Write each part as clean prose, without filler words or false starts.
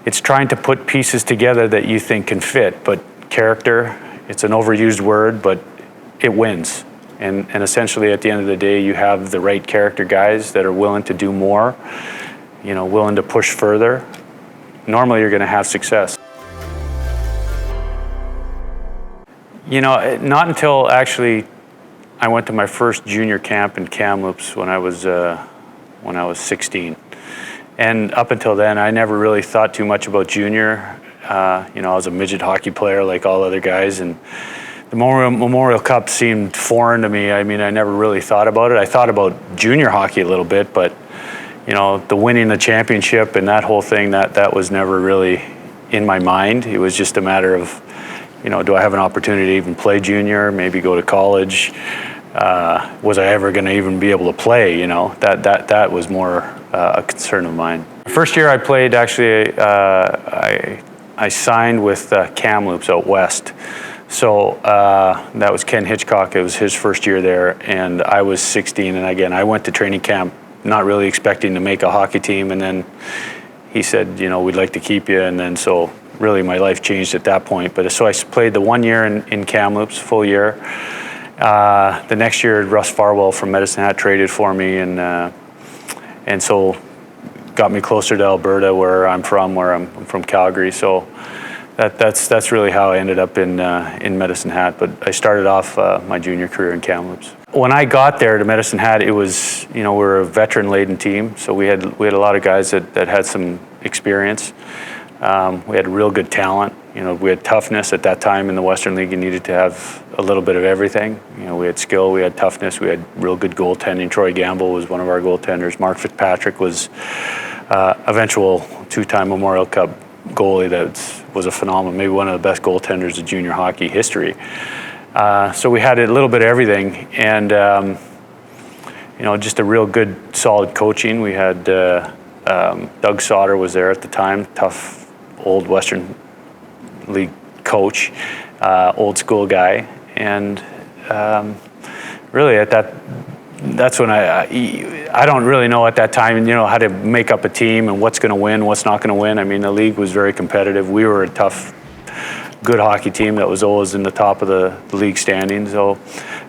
it's trying to put pieces together that you think can fit. But character, it's an overused word, but it wins. And essentially at the end of the day, you have the right character guys that are willing to do more, willing to push further. Normally you're going to have success. Not until actually I went to my first junior camp in Kamloops when I was 16. And up until then, I never really thought too much about junior. I was a midget hockey player like all other guys, and the Memorial Cup seemed foreign to me. I mean, I never really thought about it. I thought about junior hockey a little bit, but the winning the championship and that whole thing, that was never really in my mind. It was just a matter of, do I have an opportunity to even play junior, maybe go to college? Was I ever going to even be able to play? That was more a concern of mine. First year I played, actually, I signed with Kamloops out west. So that was Ken Hitchcock. It was his first year there, and I was 16. And again, I went to training camp not really expecting to make a hockey team, and then he said, we'd like to keep you. And then so really my life changed at that point. But so I played the 1 year in Kamloops, full year. The next year, Russ Farwell from Medicine Hat traded for me, and so got me closer to Alberta, where I'm from Calgary. So that's really how I ended up in Medicine Hat. But I started off my junior career in Kamloops. When I got there to Medicine Hat, it was we're a veteran-laden team, so we had a lot of guys that had some experience. We had real good talent. We had toughness at that time in the Western League. You needed to have a little bit of everything. We had skill, we had toughness, we had real good goaltending. Troy Gamble was one of our goaltenders. Mark Fitzpatrick was eventual two-time Memorial Cup goalie that was a phenomenal, maybe one of the best goaltenders of junior hockey history. So we had a little bit of everything, and just a real good, solid coaching. We had Doug Sauter was there at the time, tough, old Western League coach, old school guy, and really that's when I don't really know at that time, how to make up a team and what's going to win, what's not going to win. I mean, the league was very competitive. We were a tough, good hockey team that was always in the top of the league standings. So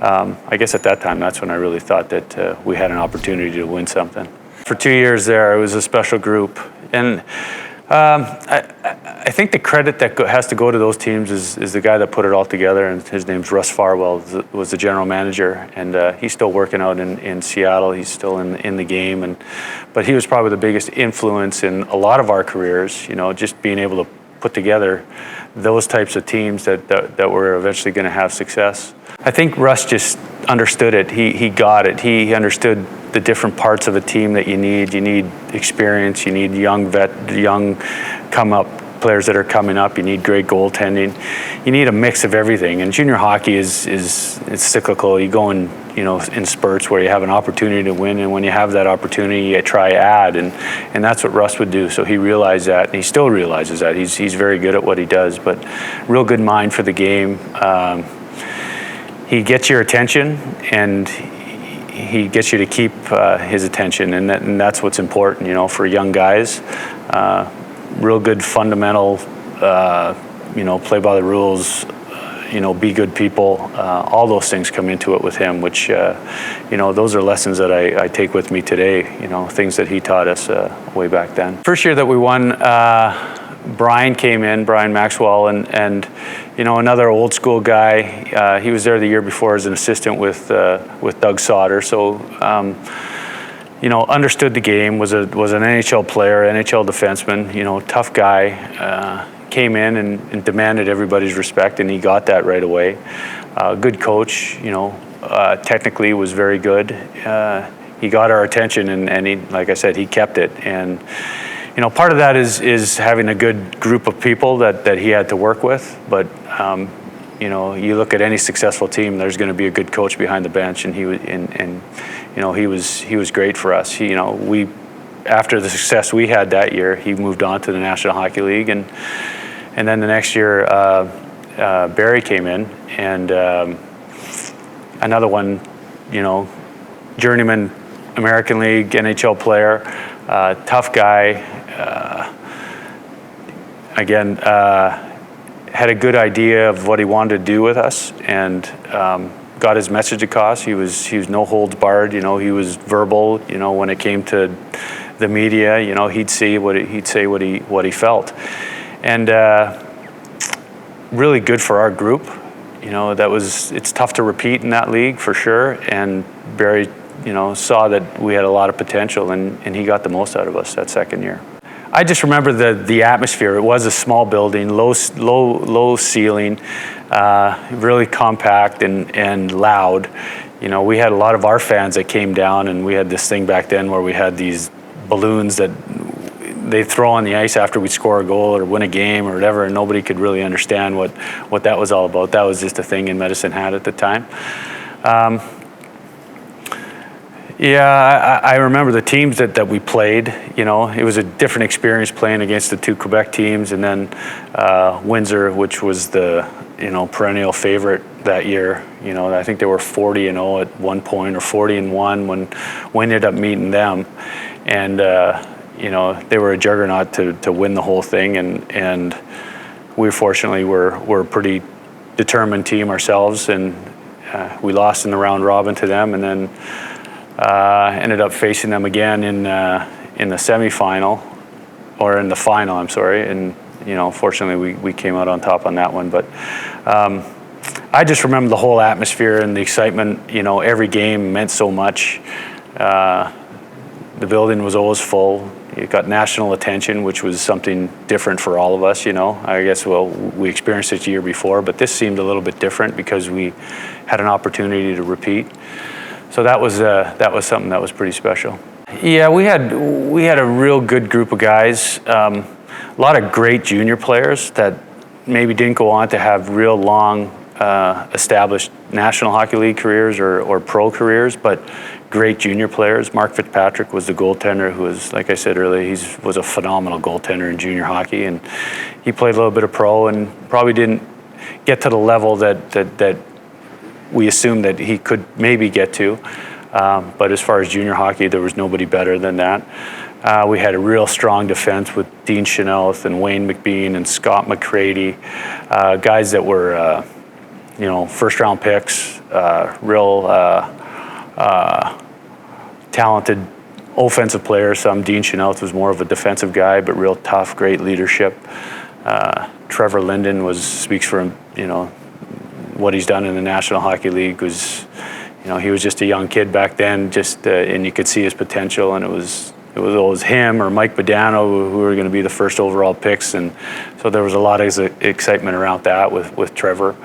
I guess at that time, that's when I really thought that we had an opportunity to win something. For 2 years there, it was a special group, and I think the credit that has to go to those teams is the guy that put it all together, and his name's Russ Farwell, was the general manager, and he's still working out in Seattle. He's still in the game, but he was probably the biggest influence in a lot of our careers, just being able to put together those types of teams that were eventually going to have success. I think Russ just understood it. He got it. He understood the different parts of a team that you need. You need experience. You need young come-up players that are coming up. You need great goaltending. You need a mix of everything. And junior hockey it's cyclical. You go in spurts where you have an opportunity to win, and when you have that opportunity, you try add, and that's what Russ would do. So he realized that, and he still realizes that. He's very good at what he does, but real good mind for the game. He gets your attention, and he gets you to keep his attention, and that's what's important, for young guys. Real good fundamental, play by the rules, be good people. All those things come into it with him, which, those are lessons that I take with me today, things that he taught us way back then. First year that we won, Brian came in, Brian Maxwell, and another old school guy. He was there the year before as an assistant with Doug Sauter. So, understood the game, was an NHL player, NHL defenseman, tough guy. Came in and demanded everybody's respect, and he got that right away. Good coach, technically was very good. He got our attention, and he, like I said, he kept it. And part of that is having a good group of people that he had to work with. But you look at any successful team, there's going to be a good coach behind the bench, and he was great for us. We after the success we had that year, he moved on to the National Hockey League, and then the next year Barry came in, and another one, journeyman American League NHL player, tough guy. again, had a good idea of what he wanted to do with us, and got his message across. He was no holds barred. You know, he was verbal. You know, when it came to the media, you know, he'd say what he felt, and really good for our group. You know, it's tough to repeat in that league for sure. And Barry, you know, saw that we had a lot of potential, and he got the most out of us that second year. I just remember the atmosphere. It was a small building, low ceiling, really compact and loud. You know, we had a lot of our fans that came down, and we had this thing back then where we had these balloons that they throw on the ice after we score a goal or win a game or whatever, and nobody could really understand what that was all about. That was just a thing in Medicine Hat at the time. Yeah, I remember the teams that we played. You know, it was a different experience playing against the two Quebec teams, and then Windsor, which was the perennial favorite that year. You know, I think they were 40-0 at one point, or 40-1 when we ended up meeting them, and you know, they were a juggernaut to win the whole thing, and we fortunately were a pretty determined team ourselves, and we lost in the round robin to them, and then ended up facing them again in the semifinal, or in the final, I'm sorry, and you know, fortunately we came out on top on that one. But I just remember the whole atmosphere and the excitement. You know, every game meant so much. The building was always full. It got national attention, which was something different for all of us. You know, I guess, well, we experienced it the year before, but this seemed a little bit different because we had an opportunity to repeat. So that was something that was pretty special. Yeah, we had a real good group of guys. A lot of great junior players that maybe didn't go on to have real long established National Hockey League careers or pro careers, but great junior players. Mark Fitzpatrick was the goaltender, who was, like I said earlier, he was a phenomenal goaltender in junior hockey, and he played a little bit of pro and probably didn't get to the level that we assumed that he could maybe get to. But as far as junior hockey, there was nobody better than that. We had a real strong defense with Dean Chenault and Wayne McBean and Scott McCready, guys that were, first-round picks, real talented offensive players. Dean Chenault was more of a defensive guy, but real tough, great leadership. Trevor Linden speaks for him, what he's done in the National Hockey League was, he was just a young kid back then, and you could see his potential, and it was always him or Mike Badano who were going to be the first overall picks, and so there was a lot of excitement around that with Trevor.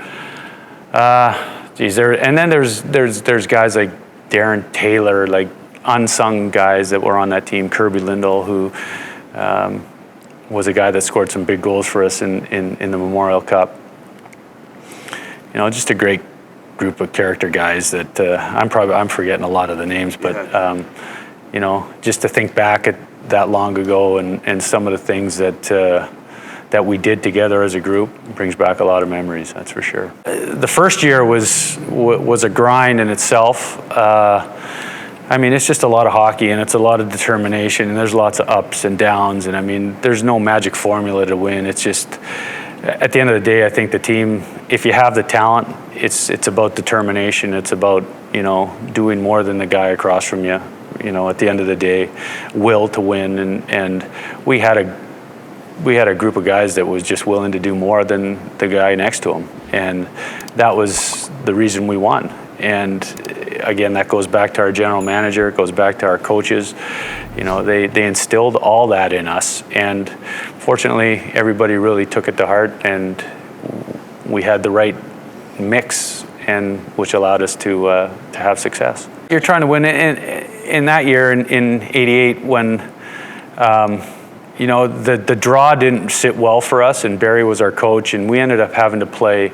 And then there's guys like Darren Taylor, like unsung guys that were on that team. Kirby Lindell, who was a guy that scored some big goals for us in the Memorial Cup. Just a great group of character guys that I'm forgetting a lot of the names, but just to think back at that long ago and some of the things that we did together as a group brings back a lot of memories, that's for sure. The first year was a grind in itself. It's just a lot of hockey, and it's a lot of determination, and there's lots of ups and downs, and there's no magic formula to win. It's just, at the end of the day, I think the team, if you have the talent, it's about determination. It's about, doing more than the guy across from you. At the end of the day, will to win, and we had a group of guys that was just willing to do more than the guy next to him, and that was the reason we won. And again, that goes back to our general manager, it goes back to our coaches. They instilled all that in us, and fortunately everybody really took it to heart, and we had the right mix, and which allowed us to have success. You're trying to win in that year in '88 when the draw didn't sit well for us, and Barry was our coach, and we ended up having to play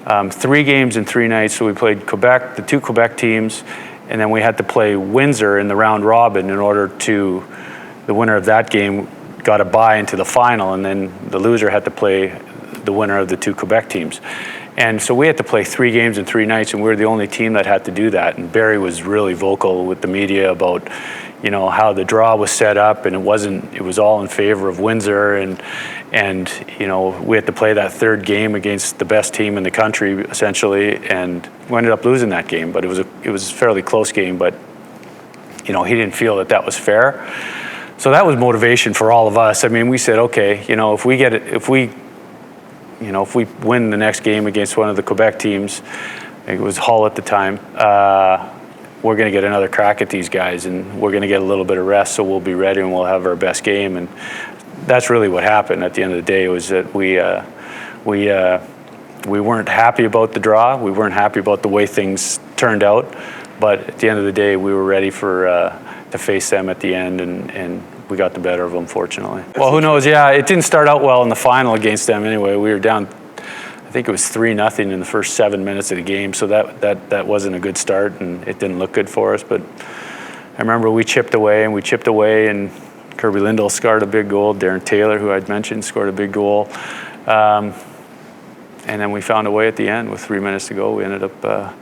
3 games in 3 nights. So we played Quebec, the 2 Quebec teams, and then we had to play Windsor in the round robin in order to, the winner of that game got a bye into the final, and then the loser had to play the winner of the 2 Quebec teams. And so we had to play 3 games in 3 nights, and we were the only team that had to do that. And Barry was really vocal with the media about, you know, how the draw was set up, and it was all in favor of Windsor, and you know, we had to play that third game against the best team in the country essentially, and we ended up losing that game, but it was a fairly close game, but you know, he didn't feel that was fair. So that was motivation for all of us. I mean, we said, okay, you know, if we win the next game against one of the Quebec teams, I think it was Hull at the time, we're going to get another crack at these guys, and we're going to get a little bit of rest, so we'll be ready and we'll have our best game. And that's really what happened at the end of the day, was that we weren't happy about the draw. We weren't happy about the way things turned out. But at the end of the day, we were ready to face them at the end, and we got the better of them, fortunately. Well, who knows? Yeah, it didn't start out well in the final against them anyway. We were down, I think it was 3-0 in the first 7 minutes of the game, so that wasn't a good start, and it didn't look good for us. But I remember we chipped away, and Kirby Lindell scored a big goal. Darren Taylor, who I'd mentioned, scored a big goal. And then we found a way at the end with 3 minutes to go. We ended up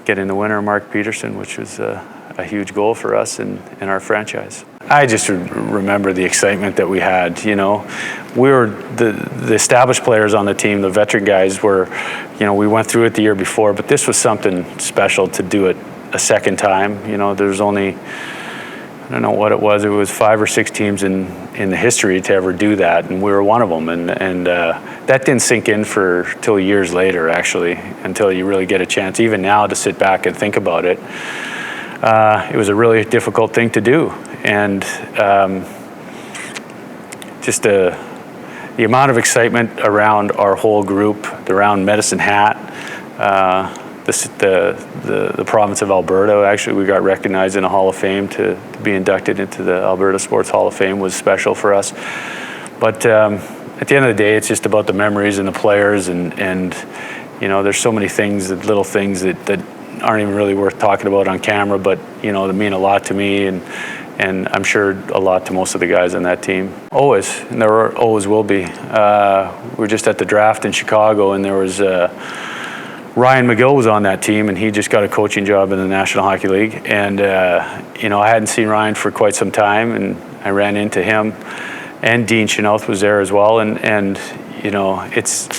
getting the winner, Mark Peterson, which was a huge goal for us in our franchise. I just remember the excitement that we had. You know, we were the established players on the team, the veteran guys were, you know, we went through it the year before, but this was something special to do it a second time. You know, there's only, I don't know what it was 5 or 6 teams in the history to ever do that, and we were one of them. And that didn't sink in till years later, actually, until you really get a chance, even now, to sit back and think about it. It was a really difficult thing to do, and just the amount of excitement around our whole group, around Medicine Hat, the province of Alberta. Actually, we got recognized in a Hall of Fame to be inducted into the Alberta Sports Hall of Fame was special for us. But at the end of the day, it's just about the memories and the players, and you know, there's so many things, little things that aren't even really worth talking about on camera, but you know, they mean a lot to me, and I'm sure a lot to most of the guys on that team. Always, and there always will be. We were just at the draft in Chicago, and there was Ryan McGill was on that team, and he just got a coaching job in the National Hockey League. And you know, I hadn't seen Ryan for quite some time, and I ran into him, and Dean Chenoweth was there as well. And you know, it's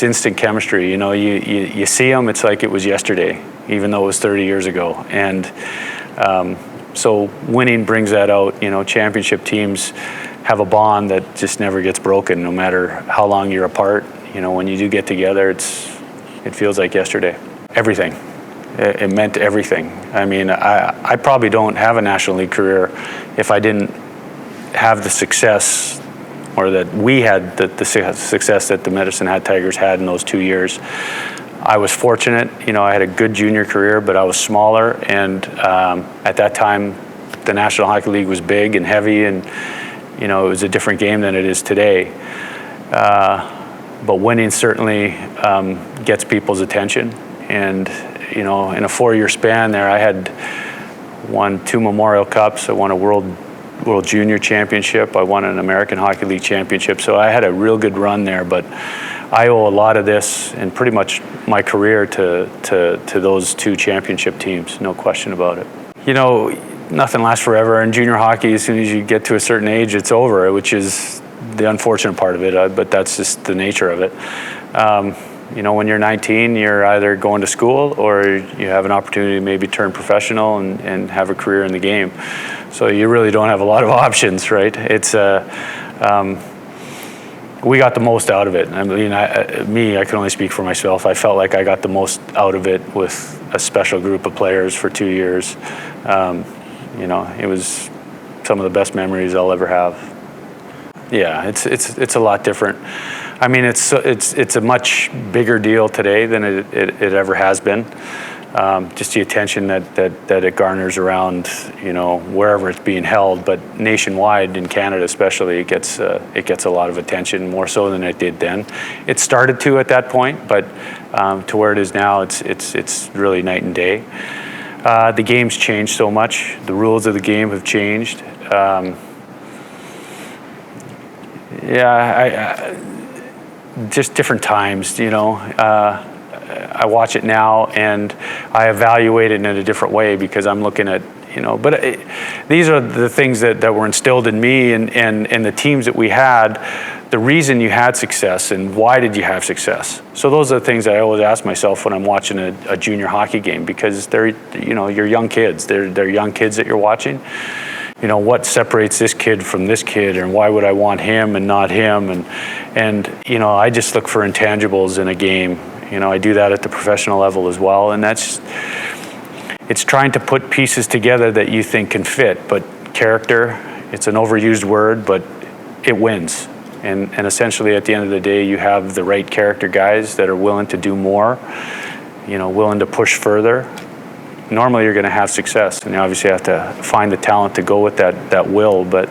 instant chemistry. You know, you see him, it's like it was yesterday, even though it was 30 years ago. And so winning brings that out. You know, championship teams have a bond that just never gets broken, no matter how long you're apart. You know, when you do get together, it feels like yesterday. Everything. It meant everything. I mean, I probably don't have a National League career if I didn't have the success, or that we had the success that the Medicine Hat Tigers had in those 2 years. I was fortunate. You know, I had a good junior career, but I was smaller, and at that time, the National Hockey League was big and heavy, and you know, it was a different game than it is today. But winning certainly gets people's attention, and you know, in a 4-year span there, I had won 2 Memorial Cups. I won a World Junior Championship. I won an American Hockey League Championship. So I had a real good run there. But I owe a lot of this and pretty much my career to those 2 championship teams. No question about it. You know, nothing lasts forever. In junior hockey, as soon as you get to a certain age, it's over, which is the unfortunate part of it, but that's just the nature of it. You know, when you're 19, you're either going to school or you have an opportunity to maybe turn professional and have a career in the game. So you really don't have a lot of options, right? It's we got the most out of it. I mean, I can only speak for myself. I felt like I got the most out of it with a special group of players for 2 years. You know, it was some of the best memories I'll ever have. Yeah, it's a lot different. I mean, it's a much bigger deal today than it ever has been. Just the attention that it garners around, you know, wherever it's being held, but nationwide in Canada especially, it gets a lot of attention, more so than it did then. It started to at that point, but to where it is now, it's really night and day. The game's changed so much. The rules of the game have changed. Just different times, you know. I watch it now and I evaluate it in a different way because I'm looking at, But these are the things that were instilled in me and the teams that we had, the reason you had success and why did you have success. So those are the things I always ask myself when I'm watching a junior hockey game, because they're, you're young kids. They're young kids that you're watching. What separates this kid from this kid, and why would I want him and not him? And I just look for intangibles in a game. I do that at the professional level as well, and it's trying to put pieces together that you think can fit. But character, it's an overused word, but it wins. And essentially at the end of the day, you have the right character guys that are willing to do more, willing to push further. Normally you're going to have success, and you obviously have to find the talent to go with that will, but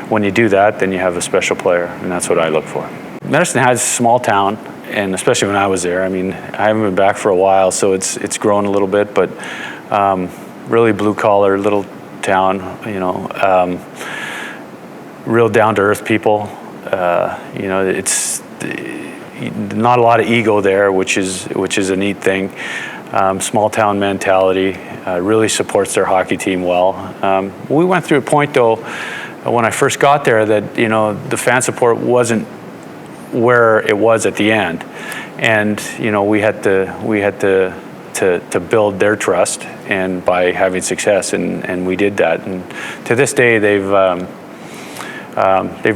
when you do that, then you have a special player, and that's what I look for. Medicine has a small town, and especially when I was there, I haven't been back for a while, so it's grown a little bit, but really blue-collar little town, real down-to-earth people. It's not a lot of ego there, which is a neat thing. Small town mentality, really supports their hockey team well. We went through a point though, when I first got there, that the fan support wasn't where it was at the end, and we had to build their trust, and by having success, and we did that. And to this day, they've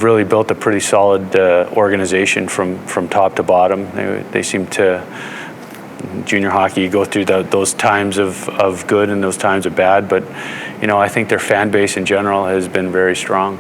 really built a pretty solid organization from top to bottom. They seem to. Junior hockey, you go through those times of good and those times of bad, but I think their fan base in general has been very strong.